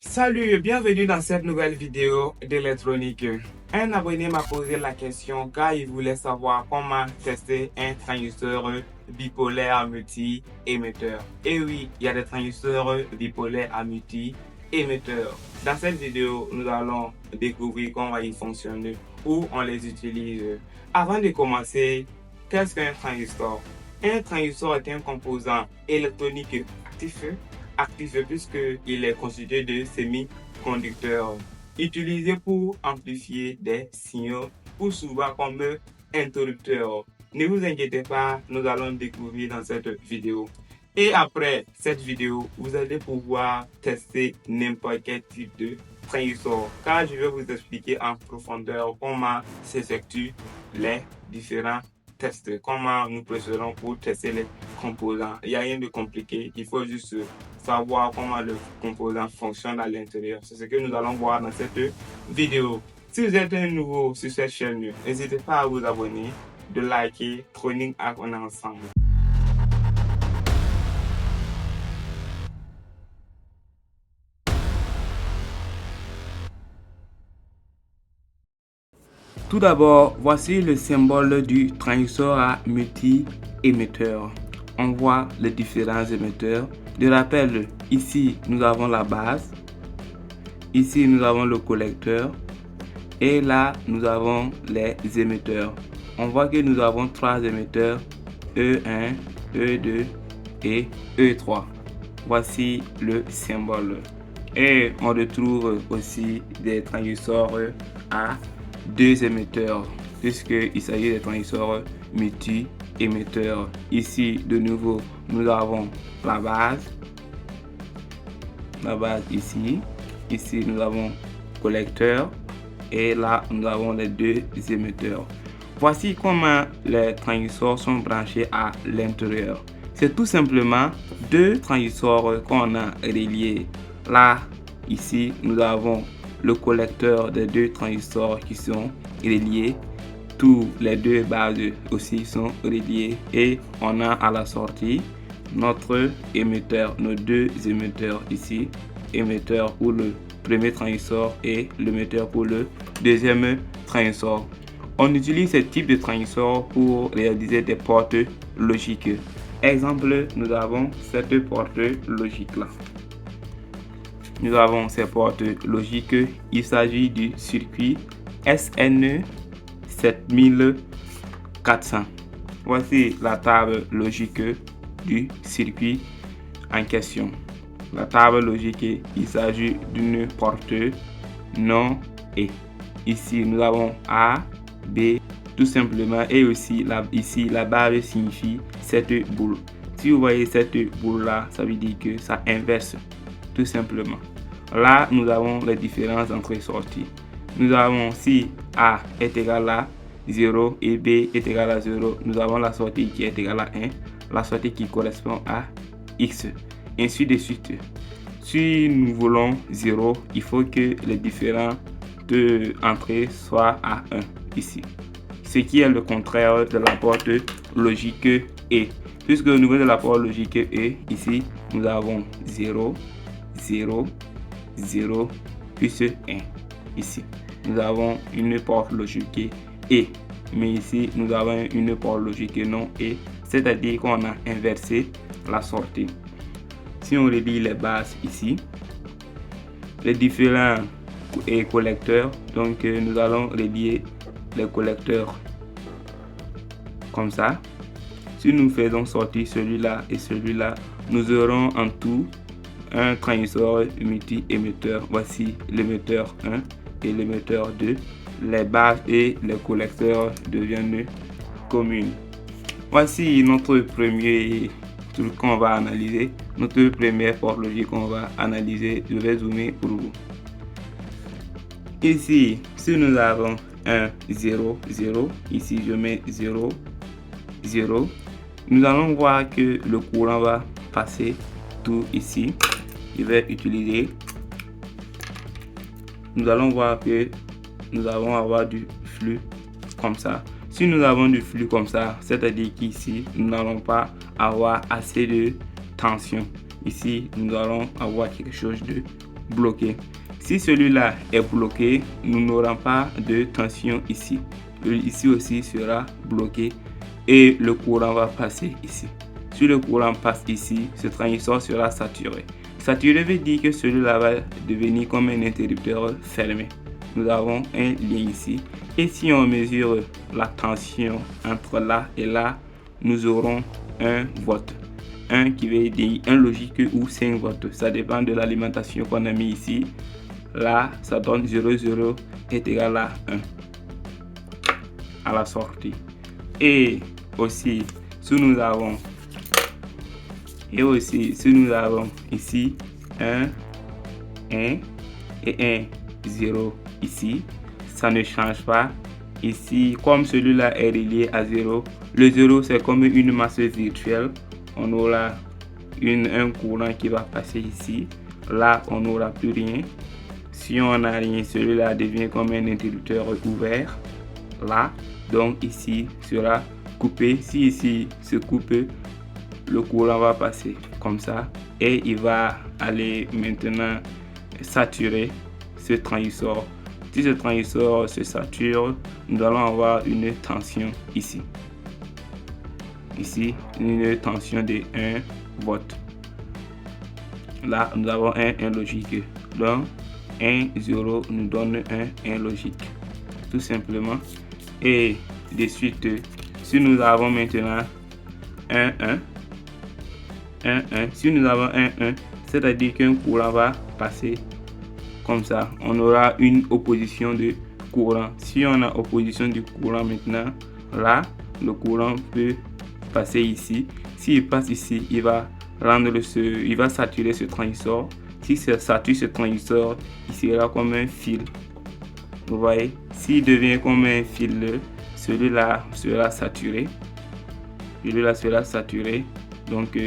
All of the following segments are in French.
Salut et bienvenue dans cette nouvelle vidéo d'électronique. Un abonné m'a posé la question car il voulait savoir comment tester un transistor bipolaire multi-émetteur. Et oui, il y a des transistors bipolaires à multi-émetteurs. Dans cette vidéo, nous allons découvrir comment ils fonctionnent, où on les utilise. Avant de commencer, qu'est-ce qu'un transistor? Un transistor est un composant électronique actif puisqu'il est constitué de semi-conducteurs utilisés pour amplifier des signaux ou souvent comme interrupteurs. Ne vous inquiétez pas, nous allons découvrir dans cette vidéo. Et après cette vidéo, vous allez pouvoir tester n'importe quel type de transistor car je vais vous expliquer en profondeur comment s'effectuent les différents tests, comment nous procédons pour tester les composants. Il n'y a rien de compliqué, il faut juste savoir comment le composant fonctionne à l'intérieur. C'est ce que nous allons voir dans cette vidéo. Si vous êtes un nouveau sur cette chaîne, n'hésitez pas à vous abonner, de liker. Tronic Hack, on est ensemble. Tout d'abord, voici le symbole du transistor à multi-émetteur. On voit les différents émetteurs. De rappel, ici nous avons la base, ici nous avons le collecteur et là nous avons les émetteurs. On voit que nous avons trois émetteurs, E1, E2 et E3. Voici le symbole. Et on retrouve aussi des transistors à deux émetteurs puisqu'il s'agit des transistors multi-émetteurs. Ici de nouveau nous avons la base ici nous avons collecteur et là nous avons les deux émetteurs. Voici comment les transistors sont branchés à l'intérieur. C'est tout simplement deux transistors qu'on a reliés. Là ici nous avons le collecteur des deux transistors qui sont reliés. Tous les deux bases aussi sont reliées et on a à la sortie notre émetteur, nos deux émetteurs ici, émetteur pour le premier transistor et l'émetteur pour le deuxième transistor. On utilise ce type de transistor pour réaliser des portes logiques. Exemple, nous avons cette porte logique là. Nous avons ces portes logiques. Il s'agit du circuit SN7400. Voici la table logique du circuit en question. La table logique, il s'agit d'une porte non et. Ici, nous avons A, B, tout simplement. Et aussi, ici, la barre signifie cette boule. Si vous voyez cette boule là, ça veut dire que ça inverse. Tout simplement. Là, nous avons les différentes entrées-sorties. Nous avons si A est égal à 0 et B est égal à 0, nous avons la sortie qui est égale à 1, la sortie qui correspond à X, ainsi de suite. Si nous voulons 0, il faut que les différentes entrées soient à 1 ici. Ce qui est le contraire de la porte logique E. Puisque au niveau de la porte logique E, ici, nous avons 0, 0, 0, plus 1. Ici, nous avons une porte logique E. Mais ici, nous avons une porte logique non E. C'est-à-dire qu'on a inversé la sortie. Si on relie les bases ici, les différents collecteurs, donc nous allons relier les collecteurs comme ça. Si nous faisons sortir celui-là et celui-là, nous aurons en tout un transistor multi-émetteur. Voici l'émetteur 1 et l'émetteur 2. Les bases et les collecteurs deviennent communes. Voici notre premier truc qu'on va analyser. Notre première porte logique qu'on va analyser. Je vais zoomer pour vous. Ici, si nous avons 1, 0, 0, ici je mets 0, 0, nous allons voir que le courant va passer tout ici. Je vais utiliser. Nous allons voir que nous allons avoir du flux comme ça. Si nous avons du flux comme ça, c'est-à-dire qu'ici, nous n'allons pas avoir assez de tension. Ici, nous allons avoir quelque chose de bloqué. Si celui-là est bloqué, nous n'aurons pas de tension ici. Ici aussi sera bloqué et le courant va passer ici. Si le courant passe ici, ce transistor sera saturé. Saturé veut dire que celui-là va devenir comme un interrupteur fermé. Nous avons un lien ici. Et si on mesure la tension entre là et là, nous aurons 1 volt. 1 qui veut dire 1 logique ou 5 volts. Ça dépend de l'alimentation qu'on a mis ici. Là, ça donne 0,0 est égal à 1 à la sortie. Et aussi, si nous avons ici 1 et 1, 0 ici, ça ne change pas. Ici, comme celui-là est relié à 0, le 0 c'est comme une masse virtuelle. On aura un courant qui va passer ici. Là, on n'aura plus rien. Si on n'a rien, celui-là devient comme un interrupteur ouvert. Là, donc ici sera coupé. Si ici se coupe, le courant va passer comme ça et il va aller maintenant saturer ce transistor. Si ce transistor se sature, nous allons avoir une tension ici. Ici, une tension de 1 volt. Là, nous avons un logique. Donc, 1, 0 nous donne un logique. Tout simplement. Et de suite, si nous avons maintenant 1, 1, si nous avons 1, c'est-à-dire qu'un courant va passer comme ça. On aura une opposition de courant. Si on a opposition du courant maintenant, là, le courant peut passer ici. S'il passe ici, il va saturer ce transistor. Si ça sature ce transistor, il sera comme un fil. Vous voyez, s'il devient comme un fil, celui-là sera saturé. Celui-là sera saturé. Donc,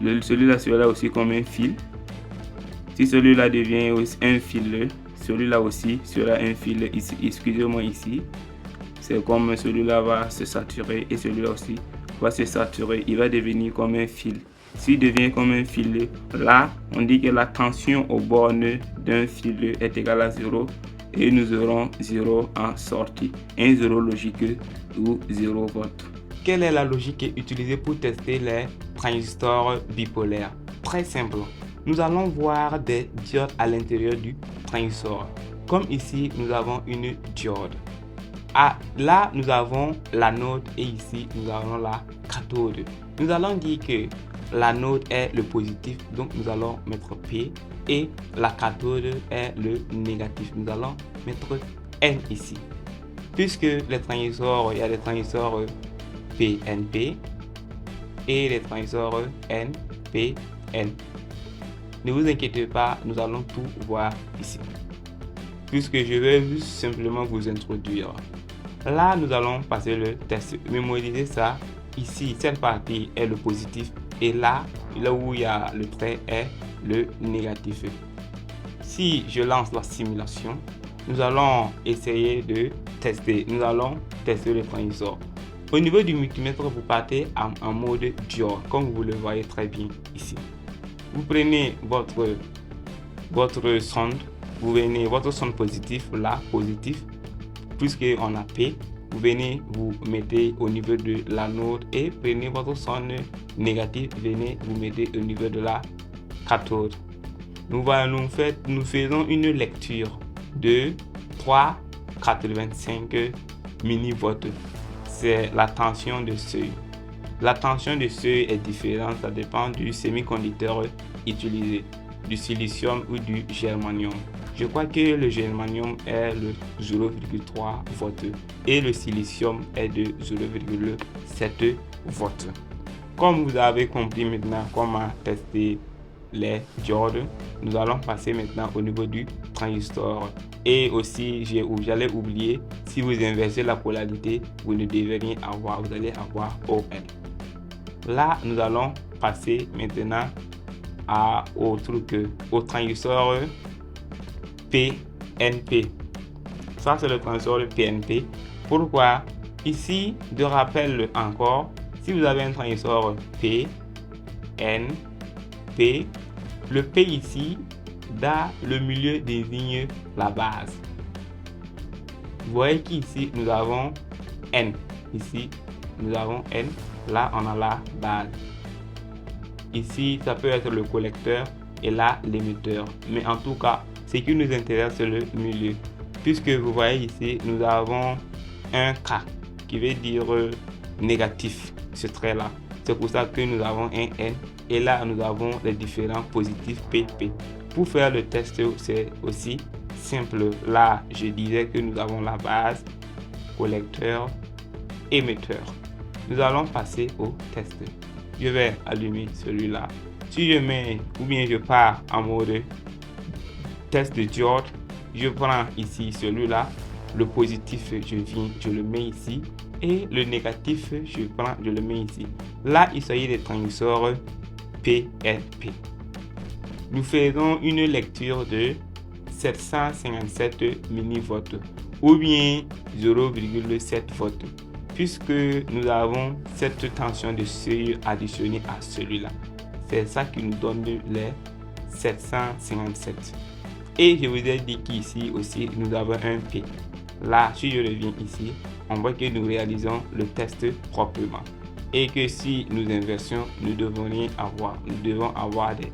celui-là sera aussi comme un fil. Si celui-là devient un fil, celui-là aussi sera un fil. Excusez-moi ici. C'est comme celui-là va se saturer et celui-là aussi va se saturer. Il va devenir comme un fil. S'il devient comme un fil, là, on dit que la tension aux bornes d'un fil est égale à 0 et nous aurons 0 en sortie. Un 0 logique ou 0 volt. Quelle est la logique utilisée pour tester les transistors bipolaires? Très simple. Nous allons voir des diodes à l'intérieur du transistor. Comme ici, nous avons une diode. Là, nous avons l'anode et ici, nous avons la cathode. Nous allons dire que l'anode est le positif, donc nous allons mettre P et la cathode est le négatif. Nous allons mettre N ici. Puisque les transistors, il y a des transistors PNP et les transistors NPN. Ne vous inquiétez pas, nous allons tout voir ici. Puisque je vais juste simplement vous introduire. Là, nous allons passer le test. Mémorisez ça. Ici, cette partie est le positif. Et là où il y a le trait est le négatif. Si je lance la simulation, nous allons essayer de tester. Nous allons tester le transistor. Au niveau du multimètre, vous partez en mode diode, comme vous le voyez très bien ici. Vous prenez votre sonde, votre sonde positif, là, positif, puisqu'on a P. Vous venez, vous mettez au niveau de l'anode et prenez votre sonde négative, venez, vous mettez au niveau de la cathode. Nous faisons une lecture de 3,85 millivolts. C'est la tension de seuil. La tension de seuil est différente, ça dépend du semi-conducteur utilisé, du silicium ou du germanium. Je crois que le germanium est le 0,3 volts et le silicium est de 0,7 volts. Comme vous avez compris maintenant comment tester les diodes, nous allons passer maintenant au niveau du transistor. Et aussi, j'allais oublier, si vous inversez la polarité, vous ne devez rien avoir, vous allez avoir ON. Là, nous allons passer maintenant au transistor PNP. Ça, c'est le transistor PNP. Pourquoi? Ici, de rappel encore, si vous avez un transistor P, N, P, le P ici Dans le milieu désigne la base. Vous voyez qu'ici, nous avons N. Ici, nous avons N. Là, on a la base. Ici, ça peut être le collecteur et là, l'émetteur. Mais en tout cas, ce qui nous intéresse, c'est le milieu. Puisque vous voyez ici, nous avons un K qui veut dire négatif, ce trait-là. C'est pour ça que nous avons un N. Et là, nous avons les différents positifs PP. Pour faire le test, c'est aussi simple. Là, je disais que nous avons la base, collecteur, émetteur. Nous allons passer au test. Je vais allumer celui-là. Si je mets ou bien je pars en mode test de diode, je prends ici celui-là. Le positif, je le mets ici. Et le négatif, je le mets ici. Là, il s'agit des transistors PNP. Nous faisons une lecture de 757 millivolts ou bien 0,7 volts puisque nous avons cette tension de seuil additionnée à celui-là. C'est ça qui nous donne les 757. Et je vous ai dit qu'ici aussi nous avons un P. Là, si je reviens ici, on voit que nous réalisons le test proprement. Et que si nous inversions, nous devons avoir des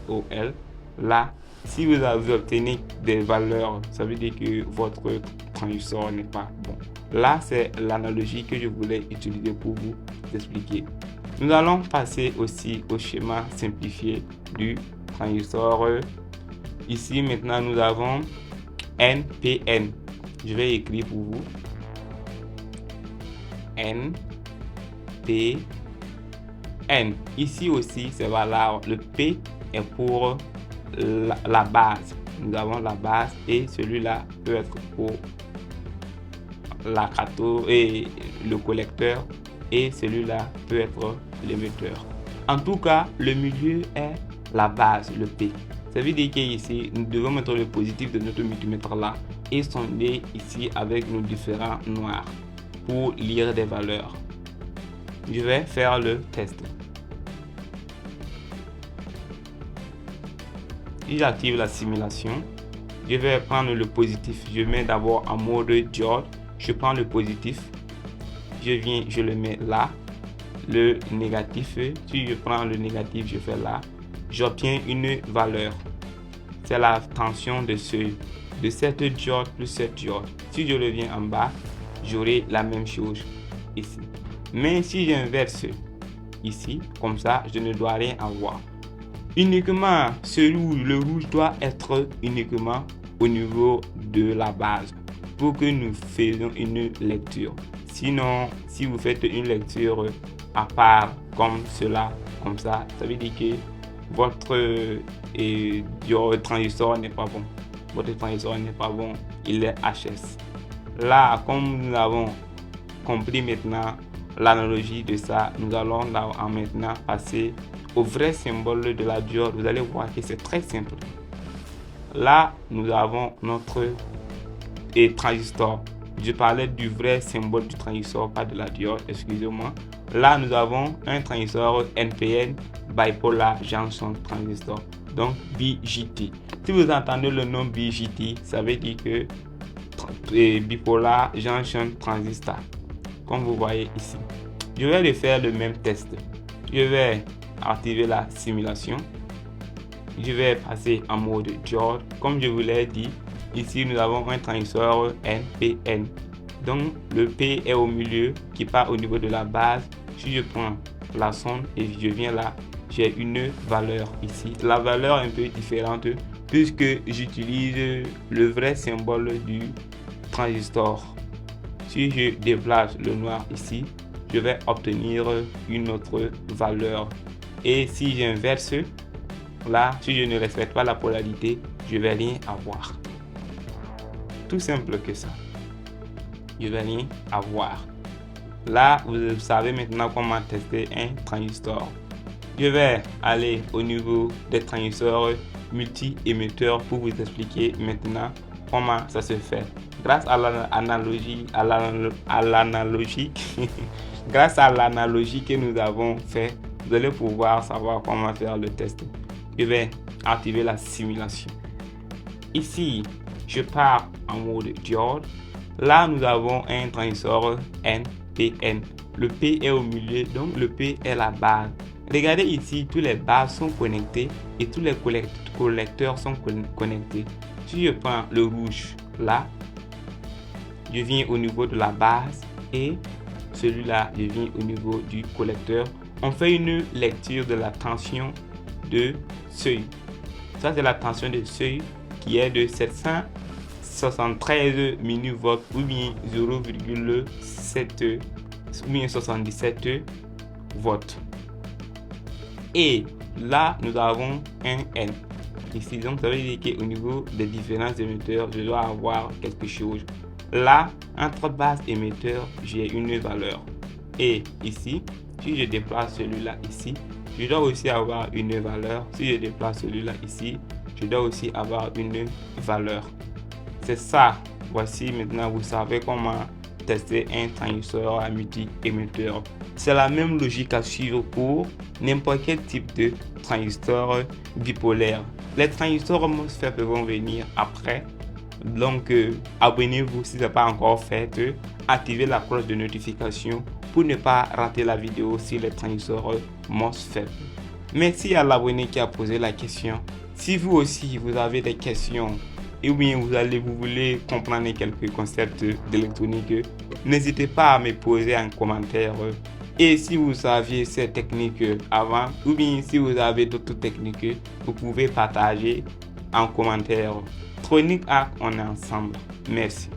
OL. Là, si vous obtenez des valeurs, ça veut dire que votre transistor n'est pas bon. Là, c'est l'analogie que je voulais utiliser pour vous expliquer. Nous allons passer aussi au schéma simplifié du transistor. Ici, maintenant, nous avons NPN. Je vais écrire pour vous. NPN. Ici aussi, c'est valable. Le P est pour la base. Nous avons la base et celui-là peut être pour la cathode et le collecteur et celui-là peut être l'émetteur. En tout cas, le milieu est la base, le P. Ça veut dire qu'ici, nous devons mettre le positif de notre multimètre là et sonder ici avec nos différents noirs pour lire des valeurs. Je vais faire le test. Si j'active la simulation, je vais prendre le positif. Je mets d'abord en mode diode. Je prends le positif. Je le mets là. Le négatif, si je prends le négatif, je fais là. J'obtiens une valeur. C'est la tension de seuil de cette diode plus cette diode. Si je reviens en bas, j'aurai la même chose ici. Mais si j'inverse ici, comme ça, je ne dois rien avoir. Uniquement le rouge doit être uniquement au niveau de la base pour que nous faisions une lecture. Sinon, si vous faites une lecture à part comme cela, comme ça veut dire que votre transistor n'est pas bon. Votre transistor n'est pas bon, il est HS. Là, comme nous avons compris maintenant l'analogie de ça, nous allons là maintenant passer au vrai symbole de la diode. Vous allez voir que c'est très simple. Là, nous avons notre transistor. Je parlais du vrai symbole du transistor, pas de la diode, excusez-moi. Là, nous avons un transistor NPN, Bipolar Junction Transistor, donc BJT. Si vous entendez le nom BJT, ça veut dire que Bipolar Junction Transistor, comme vous voyez ici. Je vais refaire le même test. Je vais activer la simulation. Je vais passer en mode diode. Comme je vous l'ai dit, ici nous avons un transistor NPN. Donc le P est au milieu qui part au niveau de la base. Si je prends la sonde et je viens là, j'ai une valeur ici. La valeur est un peu différente puisque j'utilise le vrai symbole du transistor. Si je déplace le noir ici, je vais obtenir une autre valeur. Et si j'inverse, là, si je ne respecte pas la polarité, je vais rien avoir. Tout simple que ça. Je vais rien avoir. Là, vous savez maintenant comment tester un transistor. Je vais aller au niveau des transistors multi-émetteurs pour vous expliquer maintenant comment ça se fait. Grâce à l'analogie, grâce à l'analogie que nous avons fait, vous allez pouvoir savoir comment faire le test. Je vais activer la simulation. Ici, je pars en mode diode. Là, nous avons un transistor NPN. Le P est au milieu, donc le P est la base. Regardez ici, tous les bases sont connectés et tous les collecteurs sont connectés. Si je prends le rouge là, je viens au niveau de la base et celui-là, je viens au niveau du collecteur. On fait une lecture de la tension de seuil. Ça, c'est la tension de seuil qui est de 773 millivolts ou bien 0,7 ou bien 77 volts. Et là, nous avons un N. Ici, donc ça veut dire qu'au niveau des différents émetteurs, je dois avoir quelque chose. Là, entre base émetteur, j'ai une valeur. Et ici, si je déplace celui-là ici, je dois aussi avoir une valeur. Si je déplace celui-là ici, je dois aussi avoir une valeur. C'est ça. Voici maintenant, vous savez comment tester un transistor à multi-émetteur. C'est la même logique à suivre pour n'importe quel type de transistor bipolaire. Les transistors MOSFET vont venir après. Donc, abonnez-vous si ce n'est pas encore fait. Activez la cloche de notification pour ne pas rater la vidéo sur les transistors MOSFET. Merci à l'abonné qui a posé la question. Si vous aussi vous avez des questions et bien vous voulez comprendre quelques concepts d'électronique, n'hésitez pas à me poser un commentaire. Et si vous saviez ces techniques avant, ou bien si vous avez d'autres techniques, vous pouvez partager en commentaire. Tronic Hack, on est ensemble. Merci.